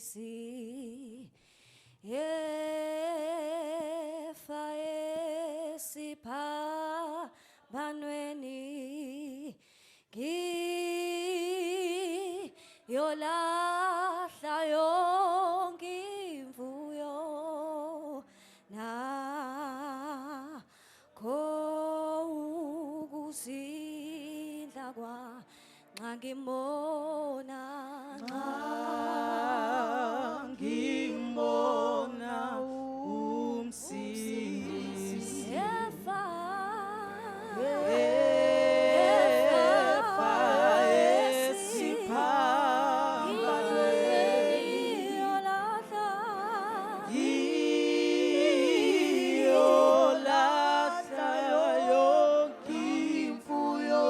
esi efa esipha banweni ki yolahla yonke imfuyo na koukuzidla kwa ngangimona umsisi efa esipha yolahla yonke imfuyo.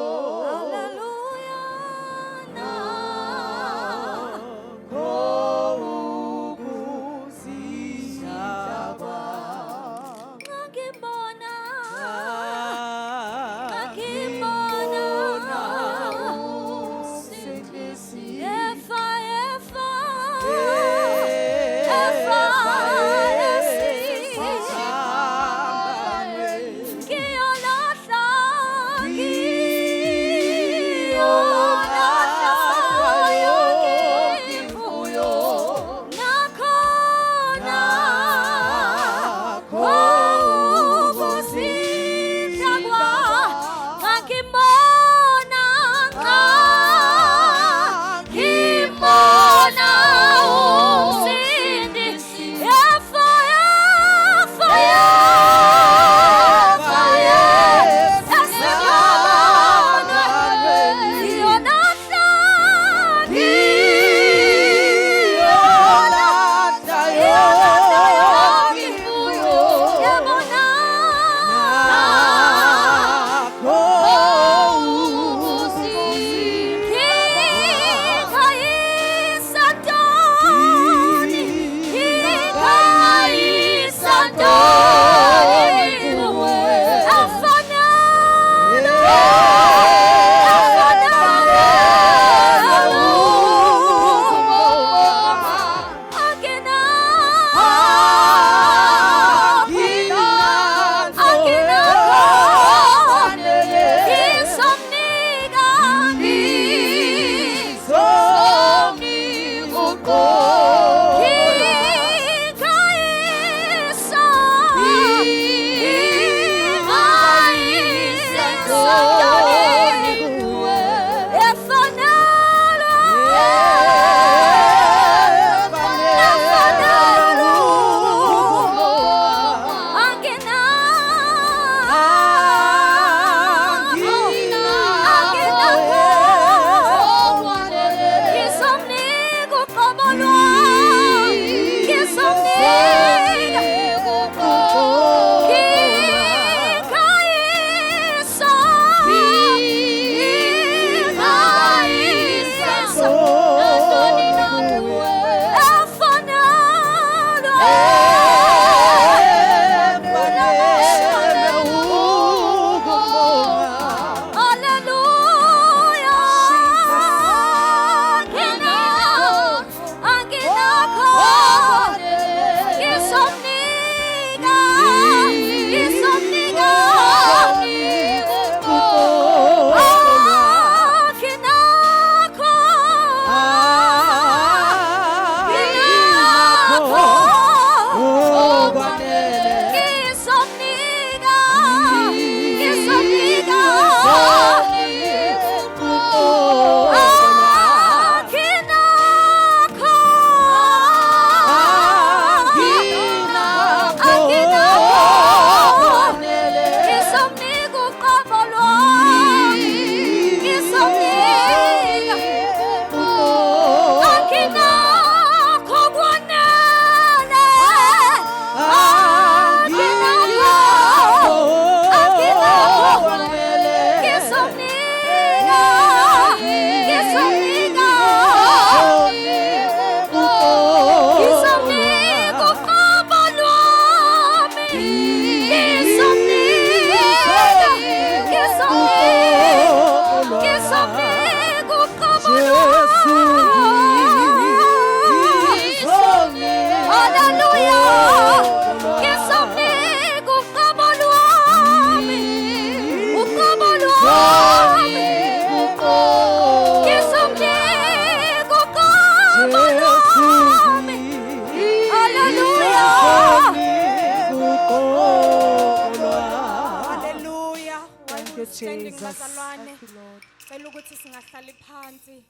still standing, Jesus. bazalwane. Thank you, Lord. Cela ukuthi singahlali phansi.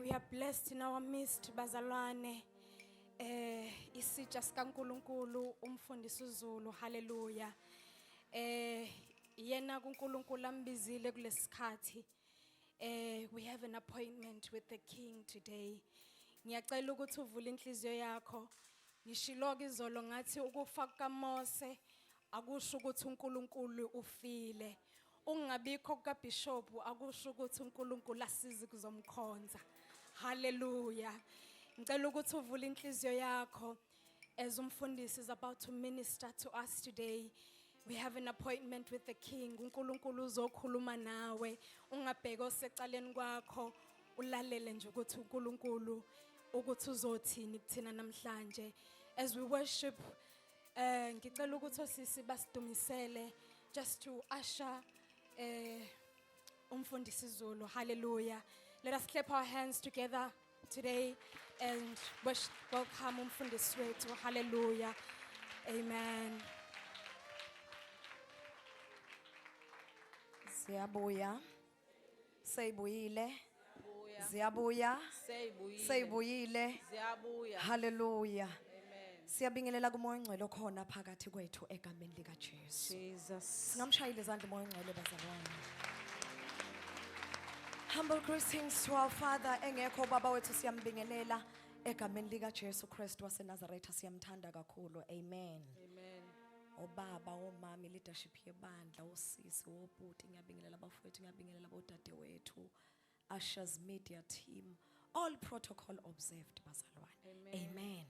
We are blessed in our midst, bazalwane. Isitsha sikaNkulunkulu umfundisi uZulu, hallelujah. Yena kuNkulunkulu ambizile kulesikhathi. We have an appointment with the King today. Ngiyacela ukuthi uvule inhliziyo yakho. Ngishiloke izolo ngathi ukufa kukaMose akusho ukuthi uNkulunkulu ufile. Ungabikho kukaBishop akusho ukuthi uNkulunkulu asizi kuzomkhonza. Hallelujah. Ngicela ukuthi uvule inhliziyo yakho as umfundisi is about to minister to us today. We have an appointment with the King. uNkulunkulu uzokhuluma nawe. Ungabheka osecaleni kwakho, ulalele nje ukuthi uNkulunkulu ukuthi uzothini kuthina namhlanje. As we worship, ngicela ukuthi osisi basidumisele just to usher umfundisi Zulu. Hallelujah. Let us clap our hands together today and welcome umfundisi wethu. Hallelujah. Amen. Siyabuya. Seyibuyile. Ziyabuya. Seyibuyile. Hallelujah. Siyabingelela kumoya ongcwele khona phakathi kwethu egameni lika Jesu. Jesus. Singamshayile izandla moya ongcwele bazalwane. Humble greetings to our Father engekho baba wethu siyambingelela egameni lika Jesu Christ waseNazaretha siyamthanda kakhulu. Amen. Amen. Obaba, omama, leadership yebandla, osisi, obhuti, ngiyabingelela abafowethu, ngiyabingelela bodadewethu, ushers, media team, all protocol observed bazalwane. Amen.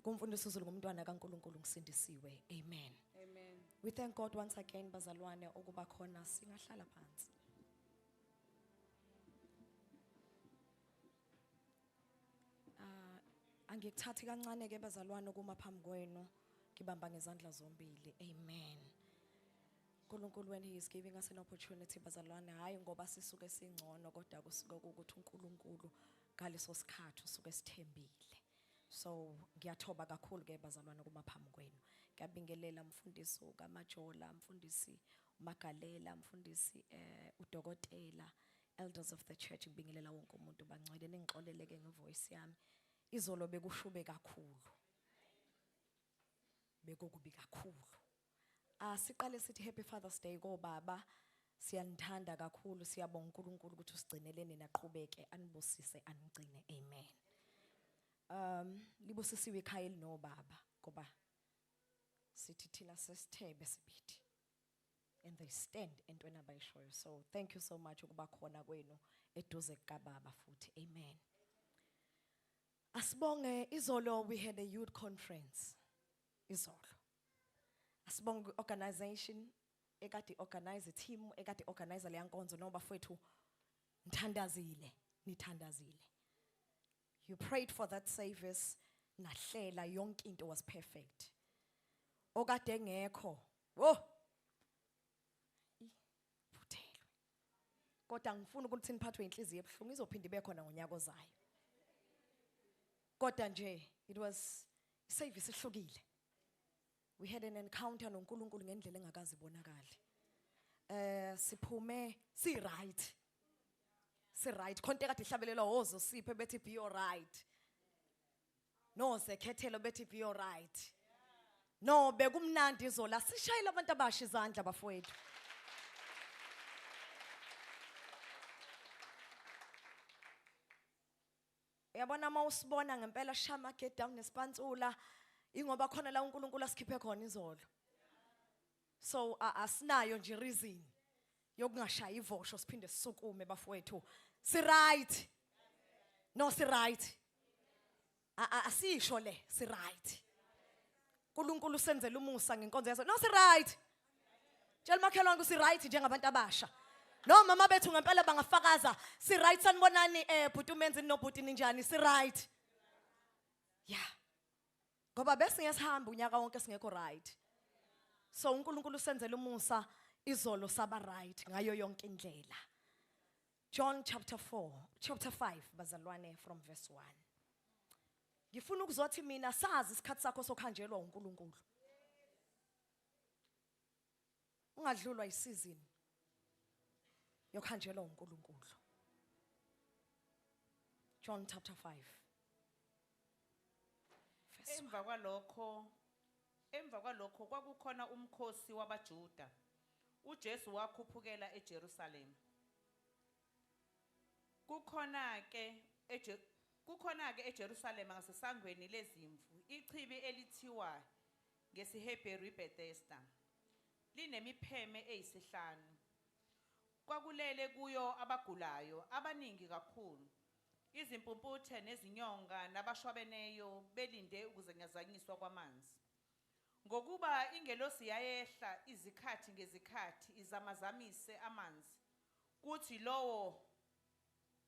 Kumfundisi uZulu ngumntwana kaNkulunkulu ngisindisiwe. Amen. Amen. We thank God once again bazalwane ukuba khona singahlala phansi. Angikuthathi kancane ke bazalwane kuma phambi kwenu. Kibamba ngezandla zombili. Amen. uNkulunkulu when he is giving us an opportunity bazalwane hayi ngoba sisuke singcono kodwa kusuka ukuthi uNkulunkulu ngaleso sikhathi usuke sithembile. So ngiyathoba kakhulu ke bazalwane kuma phambi kwenu. Ngiyabingelela mfundisi uKamajola, mfundisi uMagalela, mfundisi udokotela, elders of the church, ngibingelela wonke umuntu bangcwele ningixoleleke ngevoice yami. Izolo bekushube kakhulu. Bekukubi kakhulu. Siqale sithi happy Father's Day ko baba. Siyanithanda kakhulu, siyabonga uNkulunkulu ukuthi usigcineleni naqhubeke anibusise anigcine. Amen. Libusisiwe ekhaya no baba ngoba sithi thina sesithebe sibidi. And they stand entweni abayishoyo. So thank you so much ukuba khona kwenu eduze kaBaba futhi. Amen. Asibonge izolo we had a youth conference. Izolo. Asibonge organization ekade organize team ekade organize le yankonzo no bafowethu nithandazile. You prayed for that service nahlela yonke into was perfect. Okade ngekho. Phuthelwe. Kodwa ngifuna ukuthi niphathwe inhliziyo ebhlungu izophinda ibe khona ngonyaka ozayo. Kodwa nje it was service ehlukile. We had an encounter noNkulunkulu ngendlela engakazi bonakali. Siphume si right. Konke kade ihlabelelwa ozo siphe bethi be all right. No sekhethelo bethi be all right. No bekumnandi izola sishayela abantu abasha izandla bafowethu. Yabona mawusibona ngempela shama get down nespantsula ingoba khona la uNkulunkulu asikhiphe khona izolo. So asinayo nje reason yokungashaya ivosho siphinde sisukume bafowethu. Si right. No si right. Asisho le si right. uNkulunkulu senzele umusa ngenkonzo yaso. No si right. Tshela makhelwane kusi right njengabantu abasha. No mama bethu ngempela bangafakaza si right sanibonani bhuti umenzi nobhuti ninjani si right. Yeah. Ngoba bese ngiyasihamba unyaka wonke singekho right. So uNkulunkulu senzele umusa izolo saba right ngayo yonke indlela. John chapter 5 bazalwane from verse 1. Ngifuna ukuzothi mina sazi isikhathi sakho sokhanjelwa uNkulunkulu. Ungadlulwa isizini yokhanjelwa uNkulunkulu. John chapter 5. Emva kwalokho kwakukhona umkhosi wabaJuda. uJesu wakhuphukela eJerusalema. Kukhona-ke eJerusalema ngasesangweni lezimvu ichibi elithiwa ngesiHebheru iBethesda. Linemipheme eyisihlanu. Kwakulele kuyo abagulayo abaningi kakhulu. Izimpumputhe nezinyonga nabashwabeneyo belinde ukuzenyazanyiswa kwamanzi. Ngokuba ingelosi yayehla izikhathi ngezikhathi izamazamise amanzi, kuthi lowo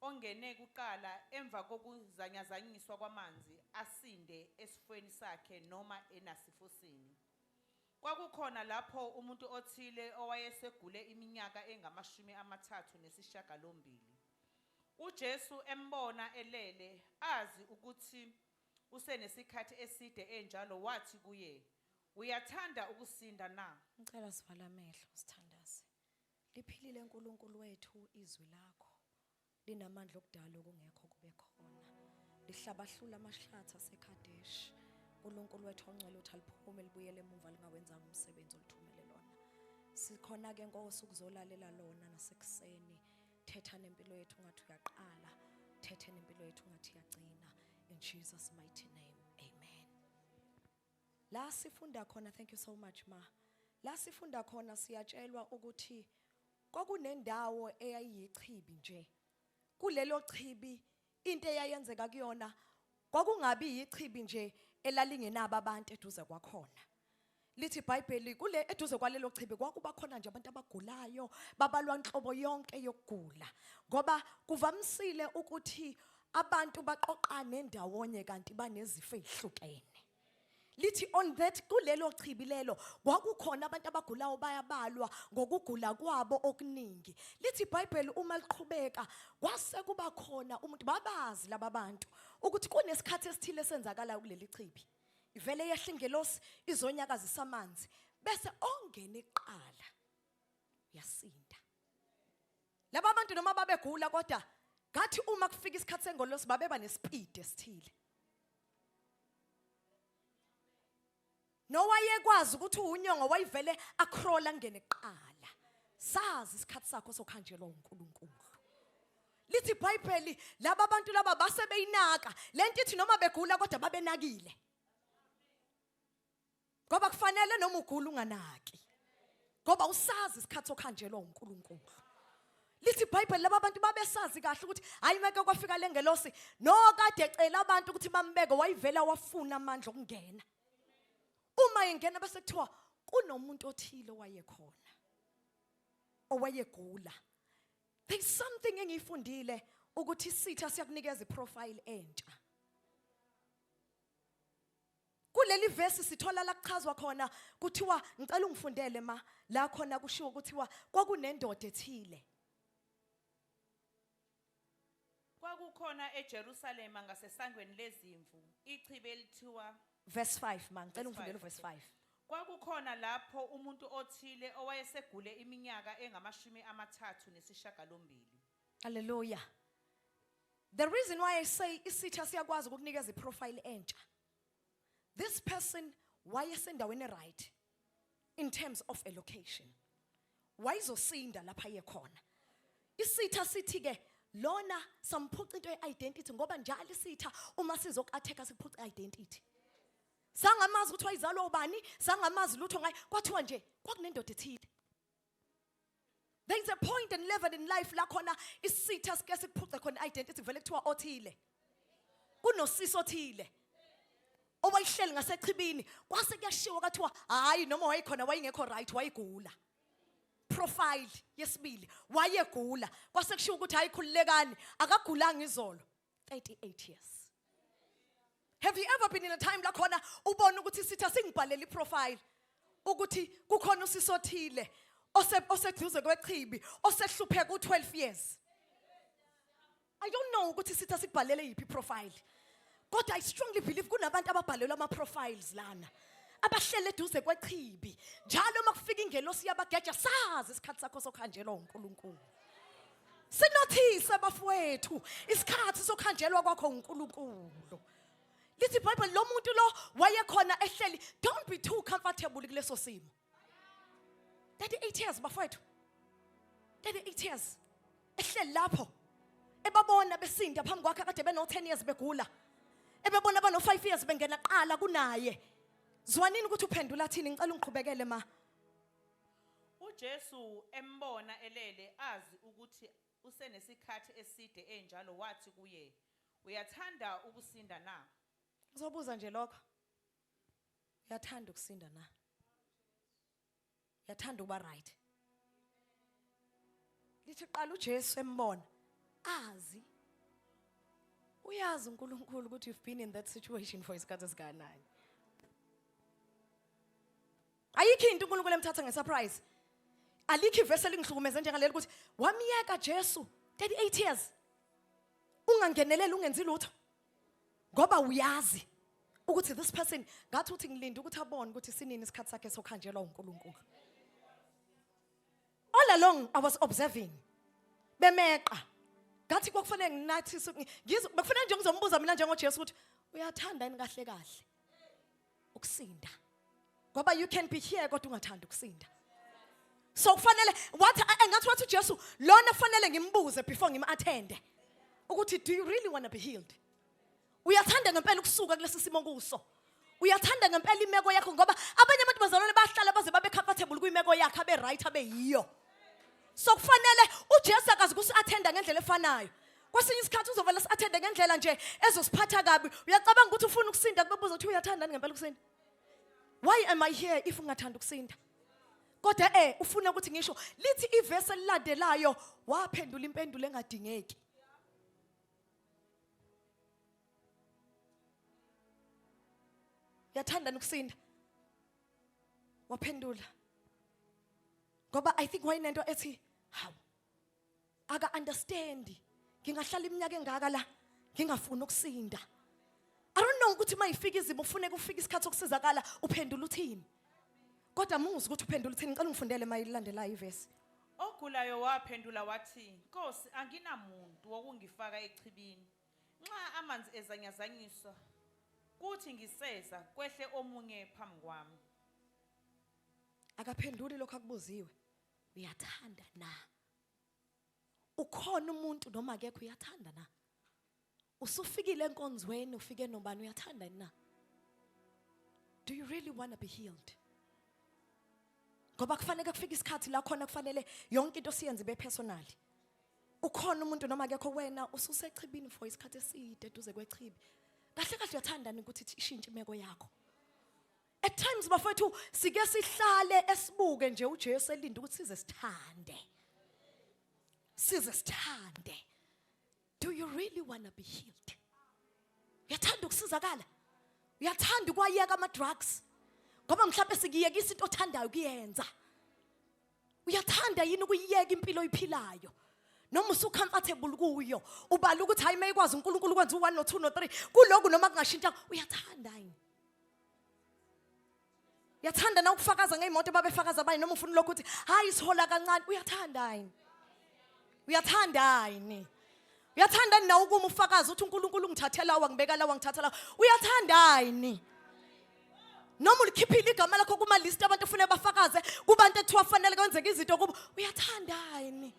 ongene kuqala emva kokuzanyazanyiswa kwamanzi asinde esifweni sakhe noma enasifosini. Kwakukhona lapho umuntu othile owayesegule iminyaka engama-38. uJesu embona elele, azi ukuthi usenesikhathi eside enjalo, wathi kuye, "Uyathanda ukusinda na?" Ngicela sivala amehlo sithandaze. Liphilile uNkulunkulu wethu izwi lakho. Linamandla okudala okungekho kube khona. Lihlabahlula amahlathi aseKadesh. uNkulunkulu wethu ongcwele uthi aliphume libuyele emuva lingawenzanga umsebenzi olithumele lona. Sikhona ke Nkosi ukuzolalela lona nasekuseni. Thetha nempilo yethu ungathi uyaqala, thetha nempilo yethu ungathi uyagcina. In Jesus' mighty name, amen. La sifunda khona, thank you so much ma. La sifunda khona siyatshelwa ukuthi kwakunendawo eyayiyichibi nje. Kulelo chibi into eyayenzeka kuyona kwakungabi yichibi nje elalingenaba abantu eduze kwakhona. Lithi iBhayibheli kule eduze kwalelo chibi kwakuba khona nje abantu abagulayo, babalwa inhlobo yonke yokugula. Ngoba kuvamsile ukuthi abantu baqoqane ndawonye kanti banezifo ezihlukene. Lithi on that kulelo chibi lelo kwakukhona abantu abagulayo bayabalwa ngokugula kwabo okuningi. Lithi iBhayibheli uma liqhubeka kwase kuba khona umuntu babazi laba bantu ukuthi kunesikhathi esithile senzakala kuleli chibi. Ivele yehla ingelosi izonyakazisa amanzi bese ongene eqala yasinda. Laba bantu noma babegula kodwa ngathi uma kufika isikhathi sengelosi babeba nespeed esithile. Nowayekwazi ukuthi unyongo wayivele acrolla ngene eqala. Sazi isikhathi sakho sokhanjelwa uNkulunkulu. Lithi iBhayibheli laba bantu laba base beyinaka lento ithi noma begula kodwa babenakile. Ngoba kufanele noma ugula unganaki. Ngoba usazi isikhathi sokhanjelwa uNkulunkulu. Lithi iBhayibheli laba bantu babesazi kahle ukuthi hayi meke kwafika lengelosi no kade ecela abantu ukuthi bambeke wayivela wafuna amandla okungena. Uma ingena bese kuthiwa kunomuntu othile owayekhona owayegula. There's something engifundile ukuthi isitha siyakunikeza iprofile entsha. Kuleli verse sithola la kuchazwa khona kuthiwa ngicela ungifundele ma la khona kushiwo kuthiwa kwakunendoda ethile. Kwakukhona eJerusalema ngasesangweni lezimvu ichibi elithiwa Verse 5 ma ngicela ungifundele verse 5. Kwakukhona lapho umuntu othile owayesegule iminyaka engama-38. Hallelujah. The reason why I say isitha siyakwazi ukukunikeza iprofile entsha. This person wayesendaweni right in terms of a location. Wayizosinda lapha yekhona. Isitha sithi ke lona samphuca into ye-identity ngoba njalo isitha uma sizoku-attack sikuphuca i-identity. Sangamazi ukuthi wayizalwa ubani, sangamazi lutho ngaye, kwathiwa nje kwakunendoda ethile. There is a point and level in life la khona isitha sike sikuphuca khona identity vele kuthiwa othile. Kunosisi othile. Owayihleli ngasechibini, kwase kuyashiwa kwathiwa hayi noma wayikhona wayengekho right wayigula. Profile yesibili wayegula. Kwase kushiwo ukuthi hayi khululekani, akagulanga izolo. 38 years. Have you ever been in a time la khona ubona ukuthi sitha singibhalela iprofile ukuthi kukhona usisi othile oseduze kwechibi osehlupheka u12 years? I don't know ukuthi sitha sikubhalele yipi profile. But I strongly believe kunabantu ababhalelwa ama profiles lana. Abahlele eduze kwechibi. Njalo makufika ingelosi yabageja sazi isikhathi sakho sokhanjelwa uNkulunkulu. Sinothise bafowethu isikhathi sokhanjelwa kwakho uNkulunkulu. Lithi iBhayibheli lo muntu lo wayekhona ehleli, don't be too comfortable kuleso simo. 38 years bafowethu. 38 years. Ehleli lapho. Ebabona besinda phambi kwakhe kade beno 10 years begula. Ebebona bano 5 years bengena qala kunaye. Zwanini ukuthi uphendula thini, ngicela ungiqhubekele ma. uJesu embona elele azi ukuthi usenesikhathi eside enjalo wathi kuye, uyathanda ukusinda na? Uzobuza nje lokho. Uyathanda ukusinda na? Uyathanda ukuba right? Lithi qala uJesu embona azi. Uyazi uNkulunkulu ukuthi you've been in that situation for isikhathi esikanani. Ayikho into uNkulunkulu emthatha ngesurprise. Alikho ivesi elingihlukumeza njengaleli ukuthi wamiyeka Jesu 38 years. Ungangenelela ungenzi lutho. Ngoba uyazi ukuthi this person ngathi uthi ngilinda ukuthi abone ukuthi sinini isikhathi sakhe sokhanjelwa uNkulunkulu. All along I was observing. Bemeqa. Ngathi kwakufanele nginathise bekufanele nje ngizombuza mina njengoJesu ukuthi uyathanda yini kahle kahle ukusinda. Ngoba you can be here kodwa ungathanda ukusinda. So kufanele ngathi wathi uJesu lona kufanele ngimbuze before ngim-attende ukuthi do you really want to be healed? Uyathanda ngempela ukusuka kulesi simo kuso. Uyathanda ngempela imeko yakho ngoba abanye abantu bazalwane bahlala baze babe comfortable kuyimeko yakhe abe right abe yiyo. So kufanele uJesu akazi ukusi-attenda ngendlela efanayo. Kwesinye isikhathi uzovela si-attende ngendlela nje ezosiphatha kabi. Uyacabanga ukuthi ufuna ukusinda kubebuza ukuthi uyathanda ngempela ukusinda? Why am I here if ungathanda ukusinda? Kodwa ufuna ukuthi ngisho lithi ivesi elilandelayo waphendula impendulo engadingeki. Uyathanda ukusinda? Waphendula. Ngoba I think wayinento ethi hawu aka understand ngingahlala iminyaka engaka la ngingafuni ukusinda. I don't know ukuthi mayifika izimo ufune kufika isikhathi sokusizakala uphendula uthini. Kodwa muzi ukuthi uphendula uthini, ngicela ungifundele mayilandelayo ivesi. Ogulayo waphendula wathi, Nkosi anginamuntu wokungifaka echibini. Nxa amanzi ezanyazanyiswa kuthi ngiseza kwehle omunye phambi kwami. Akaphenduli lokho akubuziwe. Uyathanda na? Ukhona umuntu noma akekho uyathanda na? Usufikile enkonzweni ufike nobani uyathanda na? Do you really want to be healed? Ngoba kufanele kufike isikhathi la khona kufanele yonke into siyenze be personal. Ukhona umuntu noma akekho wena ususechibini for isikhathi eside eduze kwechibi. Kahle kahle uyathanda ukuthi ishintshe imeko yakho. At times bafethu sike sihlale esibuke nje uJesu elinda ukuthi size sithande. Size sithande. Do you really want to be healed? Uyathanda ukusizakala? Uyathanda ukwayeka ama drugs? Ngoba mhlawumbe sikiyekisa into othandayo kuyenza. Uyathanda yini ukuyeka impilo oyiphilayo? Noma usukhamfathable kuyo, ubala ukuthi hayi mayikwazi uNkulunkulu ukwenza u1 no 2 no 3 kuloku noma kungashintsha uyathanda yini? Uyathanda na ukufakaza ngeimoto babefakaza abanye noma ufuna lokho ukuthi hayi sihola kancane uyathanda yini? Uyathanda yini? Uyathanda na ukuma ufakaza uthi uNkulunkulu ungithathela wangibeka la wangithathela uyathanda yini? Noma ulikhiphile igama lakho kuma list abantu ufuna bafakaze kubantu ethiwa fanele kwenzeka izinto kubo uyathanda yini?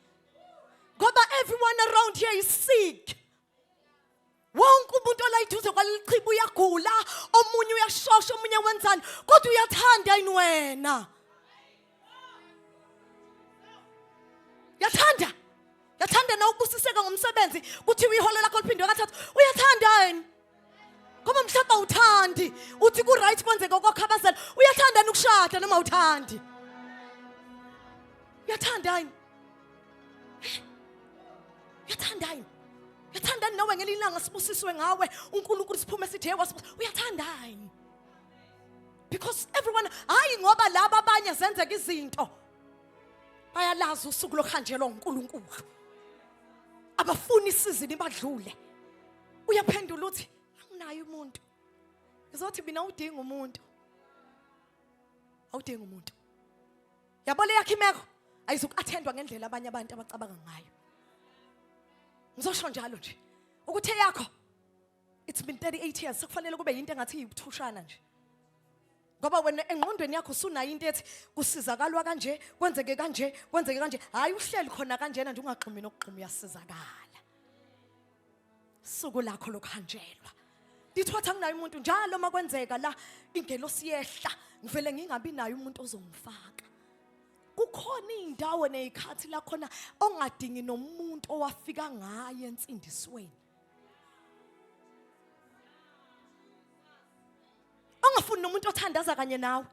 Ngoba everyone around here is sick. Wonke umuntu olayiduze kwalichibu uyagula, omunye uyashosha, omunye wenzani, kodwa uyathanda yini wena? Uyathanda? Uyathanda na ukubusiseka ngomsebenzi kuthi uyiholo lakho liphindwe kathathu uyathanda yini? Ngoba mhlawumbe uthandi uthi ku right kwenzeka okukhabazela uyathanda ukushada noma uthandi? Uyathanda yini? Uyathanda yini? Uyathanda nawe ngelilanga sibusiswe ngawe uNkulunkulu siphume sithi uyathanda yini? Because everyone hayi ngoba laba abanye zenzeka izinto bayalazi usuku lokhanjelwa uNkulunkulu. Abafuni isizini badlule. Uyaphendula uthi anginayo umuntu. Ngizothi mina udinga umuntu. Awudinga umuntu. Yabo le yakhe imeko ayizuku-attendwa ngendlela abanye abantu abacabanga ngayo. ngizosho njalo nje ukuthi yakho it's been 38 years sekufanele kube into engathi ibuthushana nje ngoba wena engqondweni yakho usunayo into ethi kusizakalwa kanje kwenzeke kanje hayi uhleli khona kanjena nje ungagximi nokugxima uyasizakala suku lakho lokhanjelwa dithatha nginayo umuntu njalo makwenzeka la ingelosi yehla ngivele ngingabi nayo umuntu ozongifaka kukhona indawo nezikhathi la khona ongadingi nomuntu owafika ngaye ensindisweni ongafuni nomuntu othandaza kanye nawe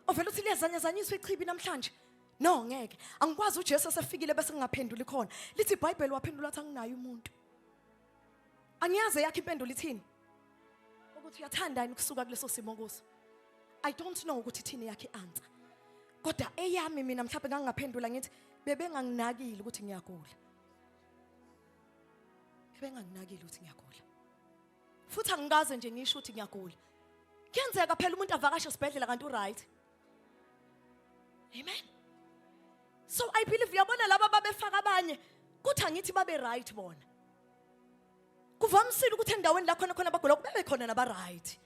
ovela uthi lezanyazanyiswa ichibi namhlanje no ngeke angikwazi uJesu sefikile bese ngingaphenduli khona lithi iBhayibheli waphendula athi anginayo umuntu angiyazi yakhe impendulo ithini ukuthi uyathandani kusuka kuleso simo kuso I don't know ukuthi ithini yakhe answer kodwa eyami mina mhlawumbe ngangaphendula ngithi bebenganginakile ukuthi ngiyagula bebenganginakile ukuthi ngiyagula futhi angikaze nje ngisho ukuthi ngiyagula kuyenzeka phela umuntu avakashe esibhedlela kanti uright amen so I believe uyabona laba babefaka abanye kuthi angithi babe right bona kuvamisile ukuthi endaweni la khona bagula kube khona naba right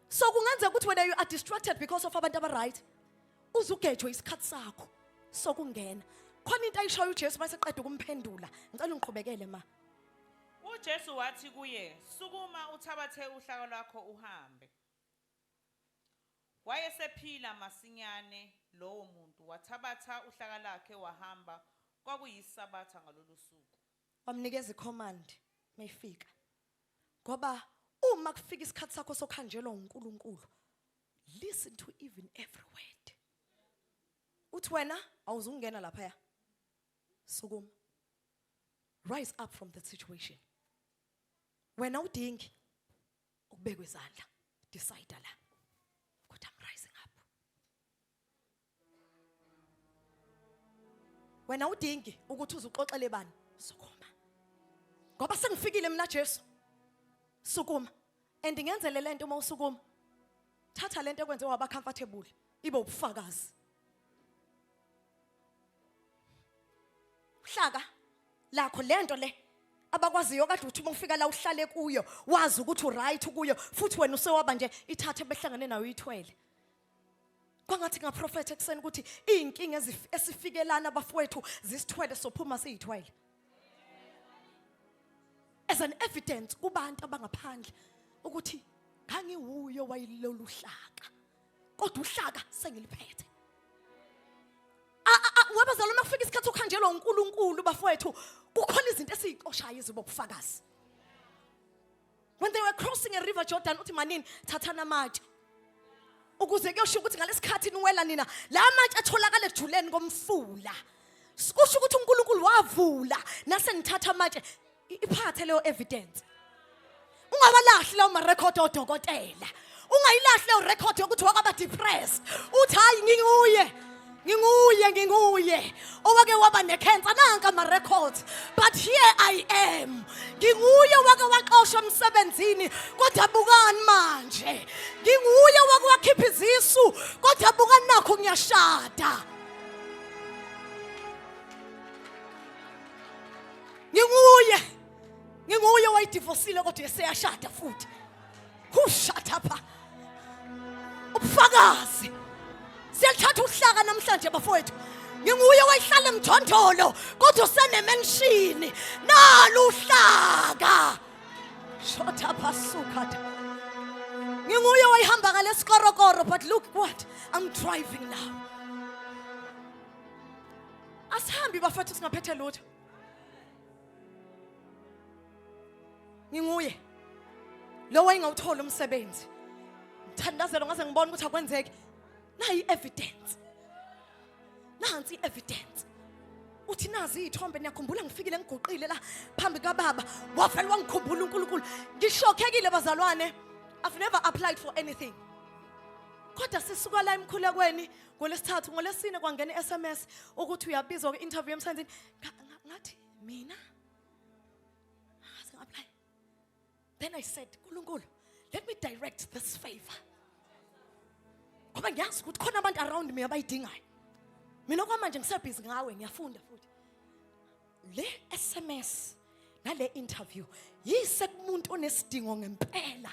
so kungenzeka ukuthi wena you are distracted because of abantu aba right uzugejwe isikhathi sakho so kungena khona into ayishoyo uJesu mase qeda ukumphendula ngicela ungiqhubekele ma uJesu wathi kuye sukuma uthabathe uhlaka lwakho uhambe wayesephila masinyane lowo muntu wathabatha uhlaka lakhe wahamba kwakuyisabatha ngalolu suku wamnikeza icommand mayifika ngoba uma kufika isikhathi sakho sokhanjelwa uNkulunkulu listen to even every word uthi wena awuzungena lapha ya sukuma rise up from that situation wena udingi ukubekwe izandla decide la ukuthi I'm rising up wena udingi ukuthi uzuxoxele bani sukuma ngoba sengifikile mina Jesu sukuma and ngenzele lento uma usukuma thatha lento ekwenziwa waba comfortable ibe ubufakazi uhlaka lakho lento le abakwaziyo kade uthi uma ufika la uhlale kuyo wazi ukuthi uright kuyo futhi wena usewaba nje ithathe behlangane nayo uyithwele kwangathi ngaprofeta ekseni ukuthi inkinga esifikelana abafowethu zisithwele sophuma siyithwele as an evidence kubantu abangaphandle ukuthi ngangiwuyo wayilolu hlaka kodwa uhlaka sengiliphethe wabazalwa makufika isikhathi ukhanjelwa uNkulunkulu bafowethu kukhona izinto esizixoshayo ezibokufakazi when they were crossing a river Jordan uthi manini thathana amatshe ukuze kuyosho ukuthi ngalesikhathi niwela nina la amatshe atholakala ejuleni komfula kusho ukuthi uNkulunkulu wavula nase nithatha amatshe iphathe leyo evidence ungabalahli lawo ma record odokotela ungayilahli leyo record yokuthi wakaba depressed uthi hayi nginguye owake waba necancer nanka ma records but here I am nginguye wake waxoshwa emsebenzini kodwa bukani manje nginguye wake wakhipha izisu kodwa bukani nakho ngiyashada nginguye wayidivorceile kodwa eseyashada futhi kushada pha ubufakazi siyalithatha uhlaka namhlanje bafowethu nginguye wayihlala emjondolo kodwa usenemenshini nalo uhlaka shota phasukhatha nginguye wayihamba ngalesikoro but look what I'm driving now asihambi bafowethu singaphethe lutho nginguye lo wayengawuthola umsebenzi ngithandazela ngaze ngibona ukuthi akwenzeki nayi evidence nansi evidence uthi nazi izithombe niyakhumbula ngifikile ngiguqile la phambi kaBaba wavela wangikhumbula uNkulunkulu ngishokhekile bazalwane I've never applied for anything kodwa sisuka la emkhulekweni ngolesithathu ngolesine kwangena iSMS ukuthi uyabizwa ku-interview emsebenzini ngathi mina apply then I said uNkulunkulu let me direct this favor ngoba ngiyazi ukuthi khona abantu around me abayidingayo mina kwamanje ngisebhizi ngawe ngiyafunda futhi le SMS ngale interview yise kumuntu onesidingo ngempela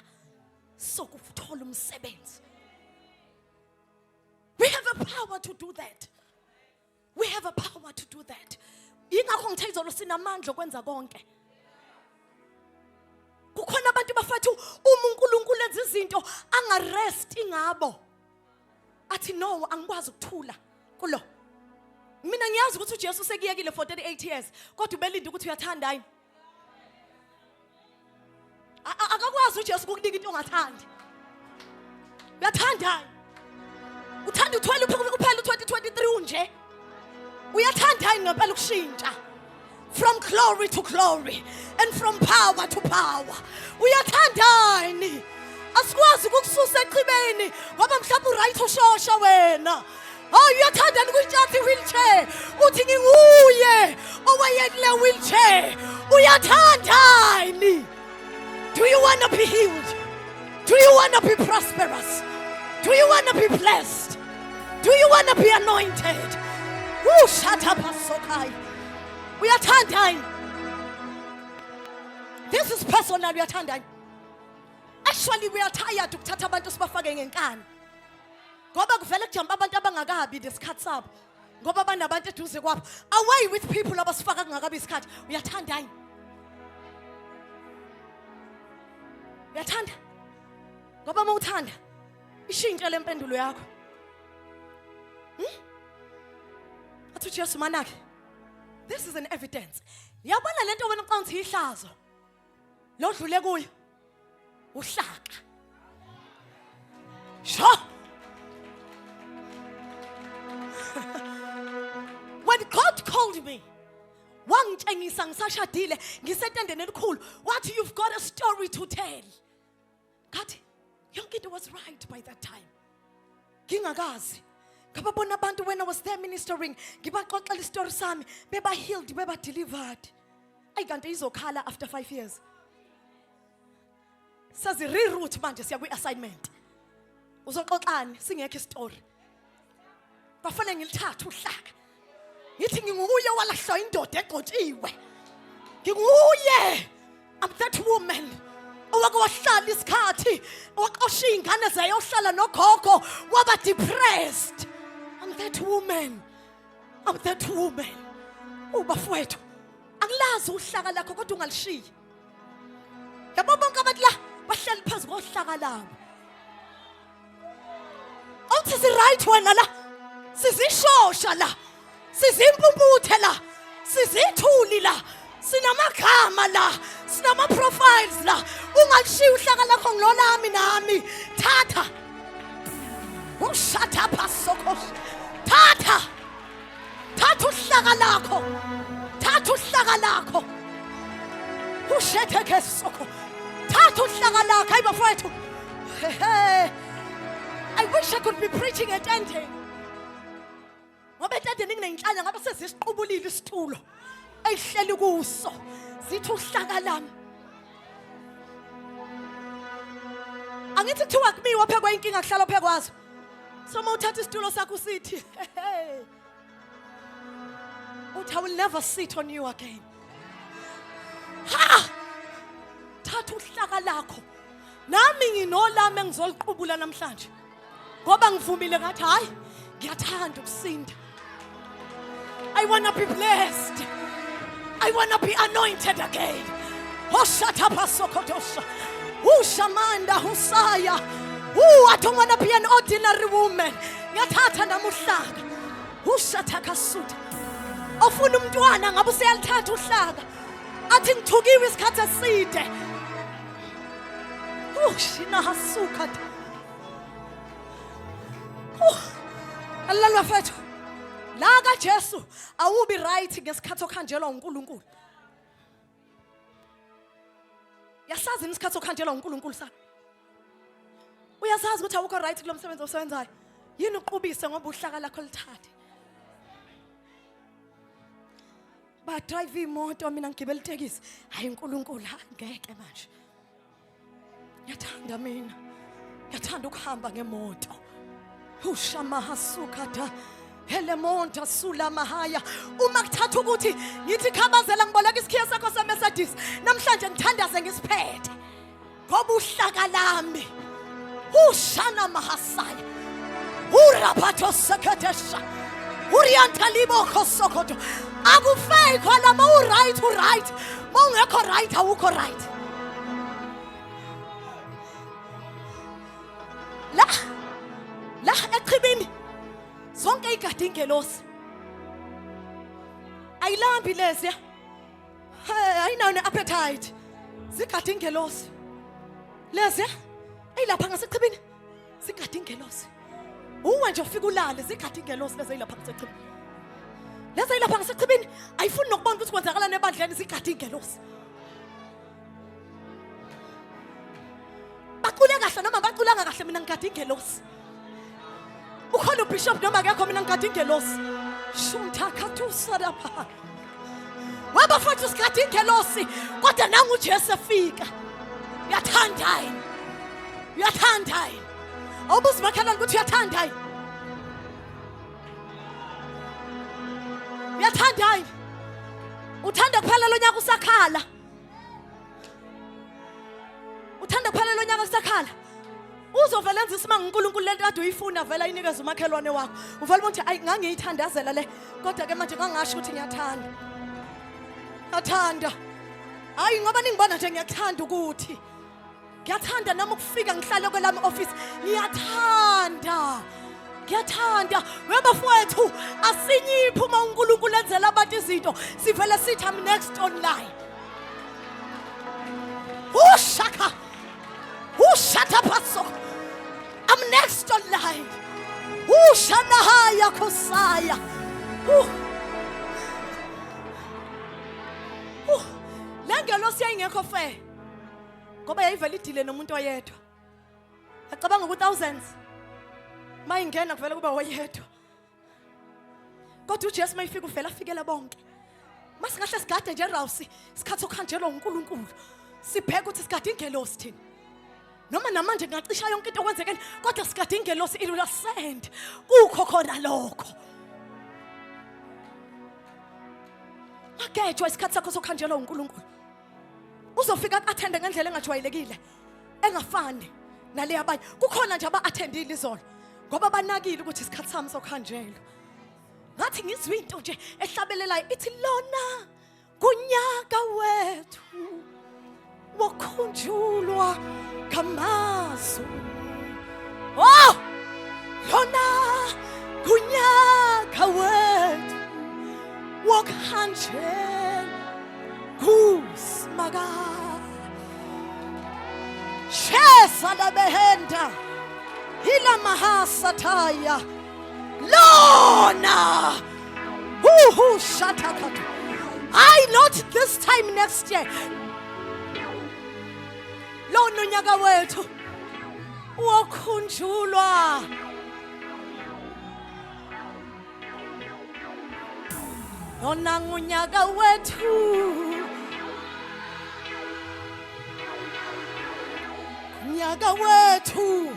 sokuthola umsebenzi. We have a power to do that. We have a power to do that. Ingakho ngithe izolo sinamandla okwenza konke. Kukhona abantu bafethu uNkulunkulu enza izinto angarest ingabo. Athi no angikwazi ukuthula kulo. Mina ngiyazi ukuthi uJesu sekuyekile for 38 years kodwa ubelinde ukuthi uyathanda yini. Akakwazi uJesu ukukunika into ongathandi. Uyathanda yini? Uthanda uthwele kuphela 2023 unje. Uyathanda yini ngempela ukushintsha? From glory to glory and from power to power. Uyathanda yini? Asikwazi ukukususa eqhibeni ngoba mhlawumbe uright ushosha wena. Oh, uyathanda ukuthatha wheelchair. Uthi nginguye owayekule wheelchair. Uyathanda yini? Do you want to be healed? Do you want to be prosperous? Do you want to be blessed? Do you want to be anointed? Woo, shut up, Asokai. We are tandai. This is personal, we are tandai. Actually, we are tired to tata abantu sibafake ngenkani. Ngoba kuvele kujamba abantu abangakabi isikhathi sabo. Ngoba banabantu eduze kwabo. Away with people abasifaka kungakabi isikhathi. Uyathandani? Uyathanda? Ngoba mawuthanda ishintshe lempendulo yakho. Athi Jesu manake. This is an evidence. Yabona lento wena uqonda ihlazo. Lo dlule kuyo. Uhlaka. Sho. When God called me, wangitshengisa ngisashadile ngisetendeni elikhulu. What you've got a story to tell. God, yonke into was right by that time. Ngingakazi. Ngababona abantu when I was there ministering, ngibaxoxela istory sami, beba healed, beba delivered. Ayikante izokhala after 5 years. Sazi reroute manje siya kwi assignment. Uzoxoxani singekho istory. Bafanele ngilithatha uhlaka. Ngithi nginguye walahlwa indoda egcotshiwe. Nginguye. I'm that woman. Owake wahlala isikhathi, oqosha ingane zayohlala nogogo, waba depressed. I'm that woman. I'm that woman. Bafowethu, anglazi uhlaka lakho kodwa ungalishiyi. Yabo bonke abantu la bahlala phansi kohlaka labo. Awuthi si right wena la. Sizishosha la. Sizimpumputhe la. Sizithuli la. Sinamagama la. Sinama profiles la. Ungalishiya uhlaka lakho ngilolami nami. Thatha. Ushut up asokos. Thatha. Thatha uhlaka lakho. Thatha uhlaka lakho. Ushetheke soko. Thatha uhlaka lakho hayi bafowethu. I wish I could be preaching at ending. Ngoba etendeni nginenhlanya ngabe sezisiqubulile isitulo. Ayihleli kuso. Zithi uhlaka lami. Angithi kuthiwa kumiwa phekwe inkinga kuhlala phekwazo. Soma uthatha isitulo sakho usithi, I will never sit on you again. Ha! Thatha uhlaka lakho. Nami nginolami engizoliqhubula namhlanje. Ngoba ngivumile ngathi hayi, ngiyathanda ukusinda. I want to be blessed. I want to be anointed again. Hoshata sokotosha. Shamanda Husaya. I don't want to be an ordinary woman. Ngiyathatha namuhlaka. Ushataka suit. Ofuna umntwana ngabe useyalithatha uhlaka. Athi ngithukiwe isikhathi eside. Shina hasuka. Allah wafethu. La ka Jesu awubi right ngesikhathi okhanjelwa uNkulunkulu. Yasazi isikhathi okhanjelwa uNkulunkulu sakho. Uyasazi ukuthi awukho right kulo msebenzi osebenzayo. Yini uqubise ngoba uhlaka lakho lithathe. Ba drive imoto mina ngigibela itekisi. Hayi uNkulunkulu ngeke manje. Yathanda mina. Yathanda ukuhamba ngemoto. Ushama hasukata. Elemonta sula mahaya. Uma kuthatha ukuthi ngithi khabazela ngiboleka isikhiya sakho seMercedes. Namhlanje ngithandaze ngisiphethe. Ngoba uhlaka lami. Ushana mahasaya. Urapato seketesha. Urianta libo kosokoto. Akufake khona ma right. Ma ungekho right awukho right. La eqhibini. Zonke igadi ingelosi. Ayilambi lezi. Ayinawo neappetite. Zigadi ingelosi. Lezi ayilapha ngaseqhibini. Zigadi ingelosi. Uwe nje ufika ulale zigadi ingelosi lezi ayilapha ngaseqhibini. Lezi ayilapha ngaseqhibini ayifuni nokubona ukuthi kwenzakala nebandleni zigadi ingelosi. Bacule kahle noma baculanga kahle mina ngigadi ingelosi. Ukhona ubishop noma akekho mina ngigadi ingelosi. Shumtha khathusa lapha. Waba futhi sigadi ingelosi kodwa nangu uJesu efika. Uyathanda yini? Uyathanda yini? Awubuzi makhalani ukuthi uyathanda yini? Uyathanda yini? Uthanda kuphela lo nyaka usakhala. Uthanda kuphela lo nyaka usakhala. Uzovela enza isimanga uNkulunkulu lento kade uyifuna vela inikeza umakhelwane wakho. Uvela ukuthi ayi ngangiyithandazela le kodwa ke manje ngangasho ukuthi ngiyathanda. Ngiyathanda. Hayi ngoba ningibona nje ngiyathanda ukuthi. Ngiyathanda nami ukufika ngihlale kwelami office. Ngiyathanda. Webafowethu asinyiphi uma uNkulunkulu enzela abantu izinto sivele sithi I'm next online. Ushaka. Ushata paso. I'm next online. Ushanahaya kosaya. Lengelo siyayingekho fair. Ngoba yayivela idile nomuntu oyedwa. Acabanga ku thousands. Mayingena kuvela kuba oyedwa. Kodwa uJesu mayifika uvela afikela bonke. Masingahle sigade nje Rwci, isikhathi sokhanjelwa uNkulunkulu. Sibheke ukuthi sigade ingelosi thina. Noma namanje ngacisha yonke into okwenzekeni kodwa sigade ingelosi ilula send. Kukho khona lokho. Akejwa isikhathi sakho sokhanjelwa uNkulunkulu. Uzofika ku-attende ngendlela engajwayelekile. Engafani nale abanye. Kukhona nje aba-attendile izolo. Ngoba banakile ukuthi isikhathi sami sokhanjelwa. Ngathi ngizwe into nje ehlabelelayo ithi lona kunyaka wethu wokhunjulwa kamazu. Oh! Lona kunyaka wethu wokhanjelwa kusmaga. Shesa la behenda. Hila mahasataya. Lona. Shatakata. I not this time next year. Lona unyaka wethu wokhunjulwa. Lona unyaka wethu. Unyaka wethu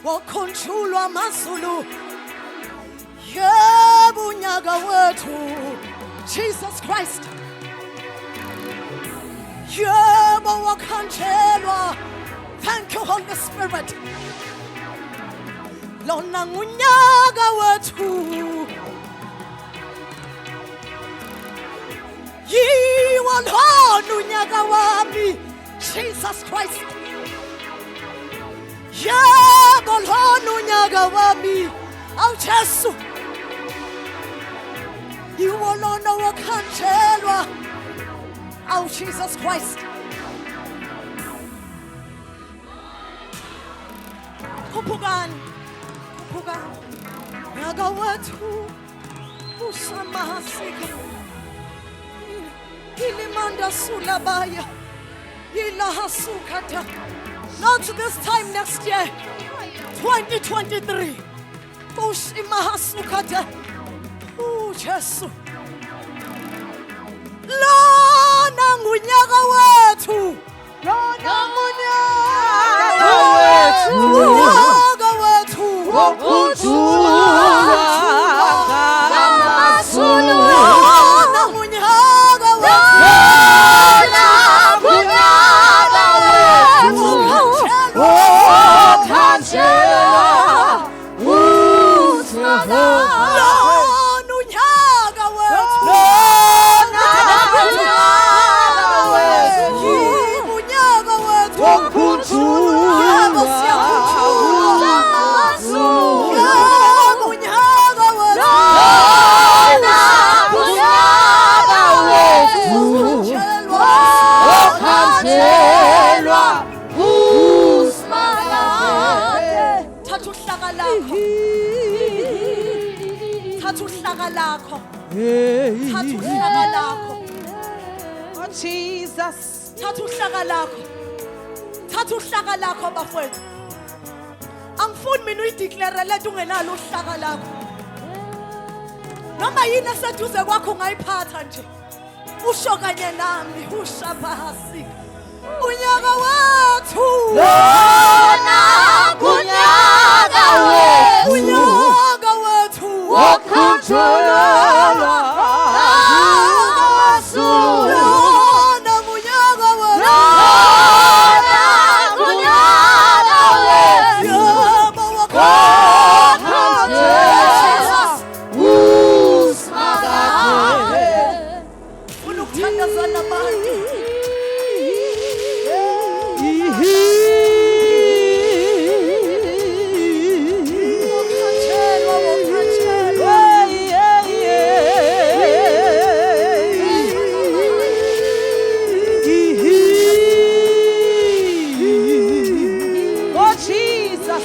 wokhunjulwa amazulu. Yebo unyaka wethu Jesus Christ. Yebo wakhanjelwa. Thank you Holy Spirit. Lona unyaka wethu. Yiwo lona unyaka wami Jesus Christ. Yebo lona unyaka wami awu Jesu. Yiwo lona wakhanjelwa awu Jesus Christ. Kuphukani unyaka wethu usamahasika. Ilimanda sulabaya ilaha sukata. Not this time next year 2023 ushimahasukata. Jesu lona ngunyaka wethu. Lona ngunyaka wethu. Wokhunjulwa Thatha uhlaka lakho. Oh Jesus. Thatha uhlaka lakho. Thatha uhlaka lakho bafowethu. Angifuni mina uyideclare lethu ungenalo uhlaka lakho. Noma yini eseduze kwakho ungayiphatha nje. Usho kanye nami ushabasi. Unyaka wethu. Lona kunyaka wethu. Unyaka wethu. Wokuthula. Zulu. Lona unyaka wethu. Lona kunyaka wethu. Yebo Usmakade. unukuthandaza nabantu. Wokhatshelwa, wokhatshelwa. Oh Jesus.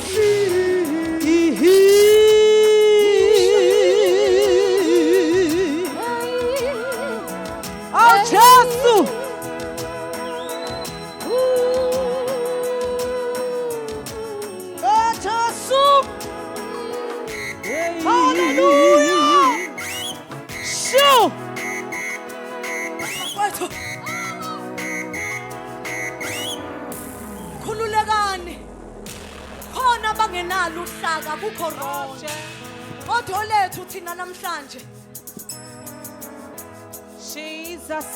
Oh Jesus. Oh Jesus. Hallelujah. Shoo. Wethu. Khululekani. Khona bangenalo uhlaka kukho ronke. Kodwa lethu thina namhlanje. Jesus.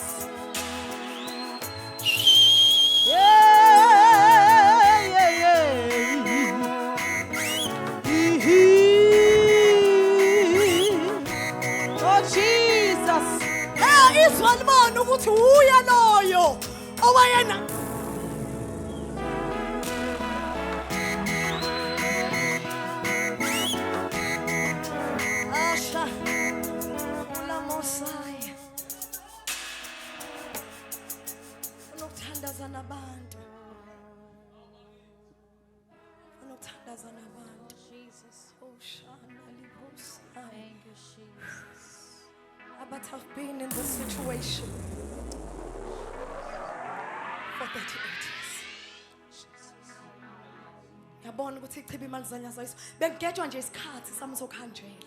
Oh Jesus. Izwa libona ukuthi uya loyo owayena Asha la Mosai unokuthandaza nabantu Jesus oh shana libusa. Thank you, Jesus. But I've been in this situation for 38 years. Yabona ukuthi ichibi imali zanyazayiso. Bengigejwa nje isikhathi sami sokhanjela.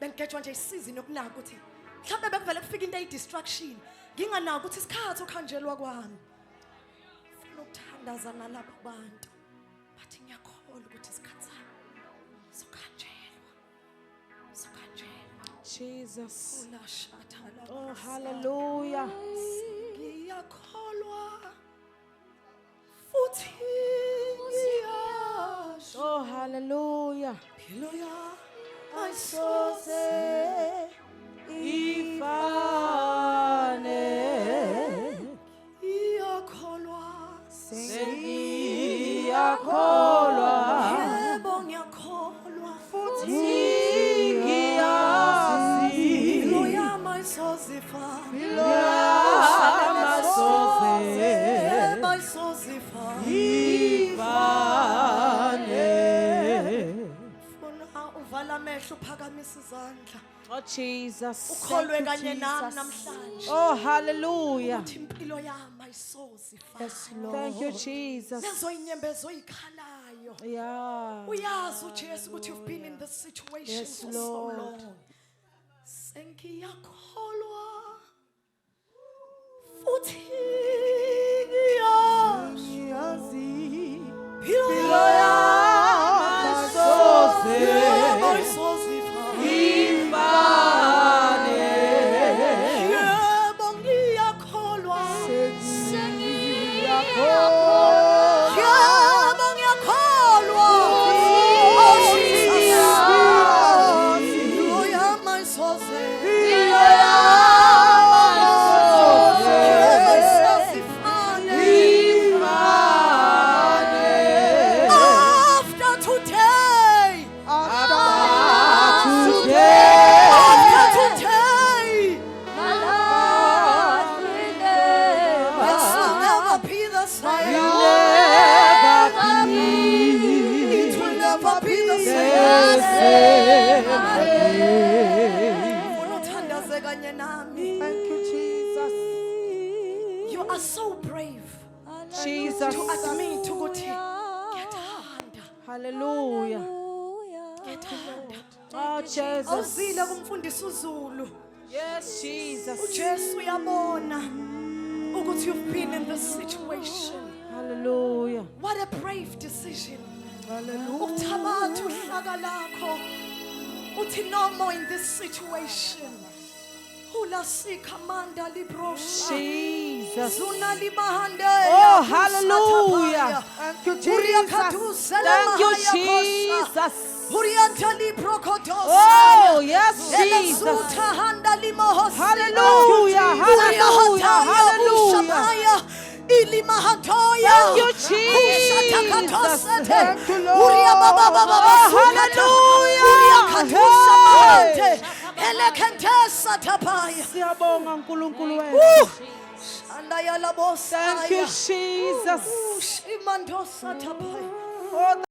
Bengigejwa nje isizini yokunaka ukuthi mhlawumbe bekuvele kufika into eyidistraction. Nginganaka ukuthi isikhathi okhanjelwa kwami. Ufuna ukuthandaza nalabo bantu. Bathi ngiyakholwa ukuthi isikhathi sami sokhanjelwa. Sokhanjelwa. Jesus. Ulashathala. Oh hallelujah. Ngiyakholwa futhi ngiyasho Oh hallelujah. impilo yami ayisoze Ifane. ngiyakholwa Sengiyakholwa. yebo ngiyakholwa futhi Ngiyazi. impilo yami ayisoze ifane Impilo yami ayisoze yebo ayisoze ifane ifane. funa uvala amehlo uphakamisa izandla Oh Jesus. ukholwe kanye nami namhlanje Oh hallelujah. ukuthi impilo yami ayisoze ifane Thank you Jesus. lezo inyembezo oyikhalayo Yeah. uyazi uJesu ukuthi you've been in this situation Yes, for so Lord. long sengiyakholwa futhi ngiyazi impilo yami ayisoze ayisoze ifane ifane. yebo ngiyakholwa Sengiyakholwa. yebo ngiyakholwa oh Jesus impilo yami ayisoze Impilo yami ayisoze nawe kanye nami. Thank you, Jesus. You are so brave Jesus. to admit ukuthi ngiyathanda. Hallelujah. Ngiyathanda. Oh, Jesus. Awuzile kumfundisi uZulu. Yes, Jesus. uJesu uyabona ukuthi you've been in this situation. Hallelujah. What a brave decision. Hallelujah. Ukuthabatha uhlaka lakho uthi no more in this situation. Hula sikamanda librosha. Jesus. Zuna limahande. Oh, hallelujah. Thank you, Jesus. Thank you, Jesus. Urianta librokodos. Oh, yes, Jesus. Elesuta handa limohos. Hallelujah. Hallelujah. Hallelujah. Ilimahatoya. Thank you, Jesus. Thank you, Lord. Hallelujah. Siyabonga uNkulunkulu wethu. Thank you, Jesus. Imandosa tapaya. Oh,